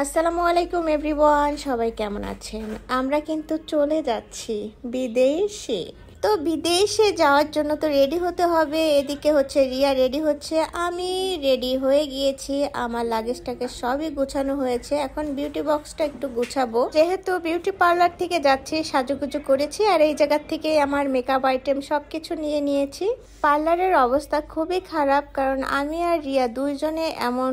আসসালামু আলাইকুম এভরিওয়ান, সবাই কেমন আছেন? আমরা কিন্তু চলে যাচ্ছি বিদেশে। তো বিদেশে যাওয়ার জন্য তো রেডি হতে হবে। এদিকে হচ্ছে রিয়া রেডি হচ্ছে, আমি রেডি হয়ে গিয়েছি। আমার লাগেজটাকে সবই গোছানো হয়েছে। এখন বিউটি বক্সটা একটু গুছাবো, যেহেতু বিউটি পার্লার থেকে যাচ্ছি, সাজুগুজু করেছি আর এই জায়গার থেকে আমার মেকআপ আইটেম সবকিছু নিয়ে নিয়েছি। পার্লারের অবস্থা খুবই খারাপ, কারণ আমি আর রিয়া দুইজনে এমন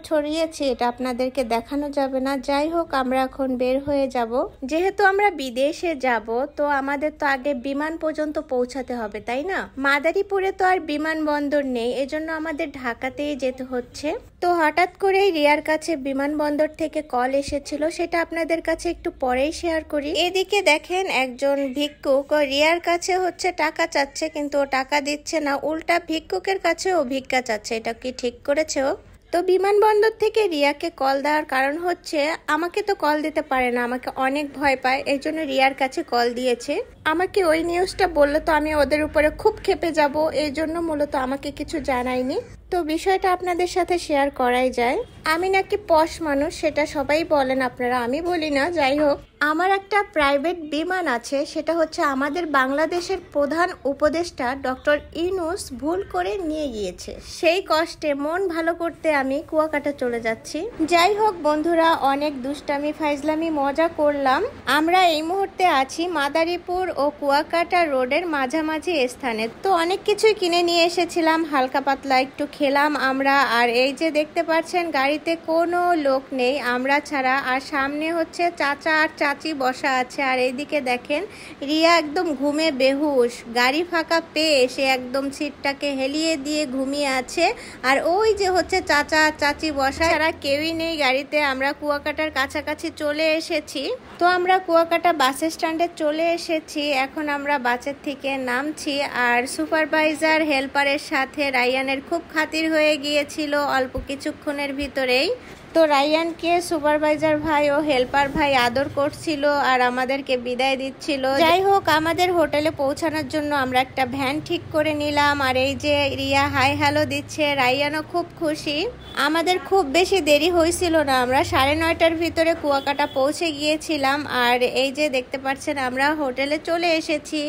ছড়িয়েছি, এটা আপনাদেরকে দেখানো যাবে না। যাই হোক, আমরা এখন বের হয়ে যাব। যেহেতু আমরা বিদেশে যাব, তো আমাদের তো আগে বিমান পর্যন্ত পৌঁছাতে হবে, তাই না? মাদারীপুরে তো আর বিমানবন্দর নেই, এজন্য আমাদের ঢাকাতেই যেতে হচ্ছে। তো হঠাৎ করেই রিয়ার কাছে বিমানবন্দর থেকে কল এসেছিল, সেটা আপনাদের কাছে একটু পরেই শেয়ার করি। এদিকে দেখেন, একজন ভিক্ষুক রিয়ার কাছে হচ্ছে টাকা চাচ্ছে, কিন্তু ও টাকা দিচ্ছে না, উল্টা ভিক্ষুকের কাছে ও ভিক্ষা চাচ্ছে। এটা কি ঠিক করেছে ও? তো বিমানবন্দর থেকে রিয়াকে কল দেওয়ার কারণ হচ্ছে, আমাকে তো কল দিতে পারে না, আমাকে অনেক ভয় পায়, এই জন্য রিয়ার কাছে কল দিয়েছে। আমাকে ওই নিউজটা বললে তো আমি ওদের উপরে খুব ক্ষেপে যাব, এই জন্য মূলত আমাকে কিছু জানায়নি। তো বিষয়টা আপনাদের সাথে শেয়ার করাই যায়। আমি নাকি পশ মানুষ, সেটা সবাই বলেন আপনারা, আমি বলি না। যাই হোক, আমার একটা প্রাইভেট বিমান আছে, সেটা হচ্ছে আমাদের বাংলাদেশের প্রধান উপদেষ্টা ডক্টর ইউনূস ভুল করে নিয়ে গিয়েছে। সেই কষ্টে মন ভালো করতে আমি কুয়াকাটা চলে যাচ্ছি। যাই হোক বন্ধুরা, অনেক দুষ্টামি ফাইজলামি মজা করলাম। আমরা এই মুহূর্তে আছি মাদারীপুর ও কুয়াকাটা রোডের মাঝামাঝি স্থানে। তো অনেক কিছুই কিনে নিয়ে এসেছিলাম, হালকা পাতলা একটু খেলাম আমরা। আর এই যে দেখতে পাচ্ছেন, গাড়িতে কোনো লোক নেই আমরা ছাড়া, আর সামনে হচ্ছে চাচা আর চাচি বসা আছে। আর এইদিকে দেখেন, রিয়া একদম ঘুমে বেহুশ, গাড়ি ফাঁকা পেয়ে সে একদম সিটটাকে হেলিয়ে দিয়ে ঘুমিয়ে আছে। আর ওই যে হচ্ছে চাচা আর চাচি বসা, ছাড়া কেউই নেই গাড়িতে। আমরা কুয়াকাটার কাছাকাছি চলে এসেছি। তো আমরা কুয়াকাটা বাস স্ট্যান্ডে চলে এসেছি। এখন আমরা বাসের থেকে নামছি, আর সুপারভাইজার হেল্পারের সাথে রায়ানের খুব খাতির হয়ে গিয়েছিল অল্প কিছুক্ষণের ভিতরেই। তো রায়ানকে সুপারভাইজার ভাই ও হেল্পার ভাই আদর করছিল আর আমাদেরকে বিদায় দিচ্ছিল। যাই হোক, আমাদের হোটেলে পৌঁছানোর জন্য আমরা একটা ভ্যান ঠিক করে নিলাম। আর এই যে রিয়া হাই হ্যালো দিচ্ছে, রায়ানও খুব খুশি। আমাদের খুব বেশি দেরি হয়েছিল না, আমরা 9:30টার ভিতরে কুয়াকাটা পৌঁছে গিয়েছিলাম। আর এই যে দেখতে পাচ্ছেন, আমরা হোটেলে চলে এসেছি।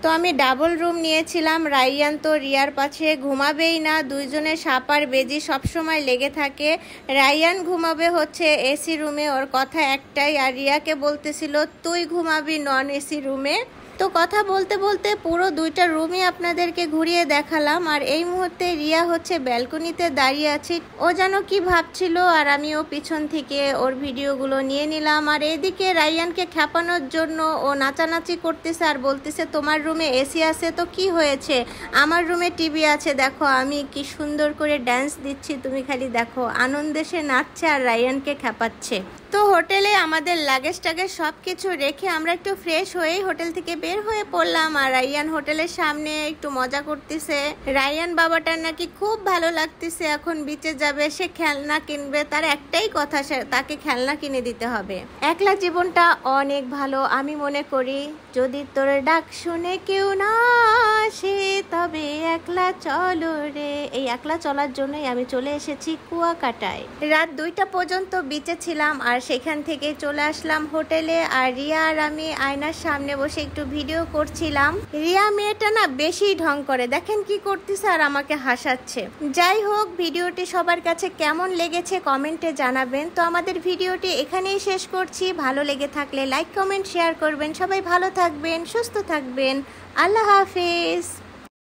তো আমি ডাবল রুম নিয়েছিলাম। রায়ান তো রিয়ার পাশে ঘুমাবেই না, দুইজনের সাপার বেজি সবসময় লেগে থাকে। রায়ান ঘুমাবে হচ্ছে এসি রুমে, ওর কথা একটাই, আর রিয়াকে বলতেছিল তুই ঘুমাবি নন এসি রুমে। তো কথা বলতে বলতে পুরো 2টা রুমই আপনাদেরকে ঘুরিয়ে দেখালাম। আর এই মুহূর্তে রিয়া হচ্ছে ব্যালকনিতে দাঁড়িয়ে আছে, ও যেন কি ভাবছিল, আর আমিও পিছন থেকে ওর ভিডিওগুলো নিয়ে নিলাম। আর এইদিকে রায়ানকে খেপানোর জন্য ও নাচানাচি করতেছে আর বলতেছে তোমার রুমে এসি আছে তো কি হয়েছে, আমার রুমে টিভি আছে, দেখো আমি কি সুন্দর করে ড্যান্স দিচ্ছি, তুমি খালি দেখো। আনন্দে সে নাচছে আর রায়ানকে খেপাচ্ছে। তো হোটেলে আমাদের লাগেজ টাগেজ সব কিছু রেখে আমরা একটু ফ্রেশ হয়েই হোটেল থেকে বের হয়ে পড়লাম। আর রায়ান হোটেলের সামনে একটু মজা করতেছে। রায়ান বাবাটার নাকি খুব ভালো লাগতেছে, এখন বিচে যাবে, সে খেলনা কিনবে, তার একটাই কথা, তাকে খেলনা কিনে দিতে হবে। একলা জীবনটা অনেক ভালো আমি মনে করি, যদি তোর ডাক শুনে কেউ না আসে তবে একলা চলো রে। এই একলা চলার জন্যই আমি চলে এসেছি কুয়াকাটায়। রাত 2টা পর্যন্ত বিচে ছিলাম, আর সেখান থেকে চলে আসলাম হোটেলে। আর রিয়া আর আমি আয়নার সামনে বসে একটু ভিডিও করছিলাম। রিয়া মেয়েটা না বেশি ঢং করে, দেখেন কি করতেছে আর আমাকে হাসাচ্ছে। যাই হোক, ভিডিওটি সবার কাছে কেমন লেগেছে কমেন্টে জানাবেন। তো আমাদের ভিডিওটি এখানেই শেষ করছি। ভালো লেগে থাকলে লাইক কমেন্ট শেয়ার করবেন। সবাই ভালো থাকবেন, সুস্থ থাকবেন। আল্লাহ হাফেজ।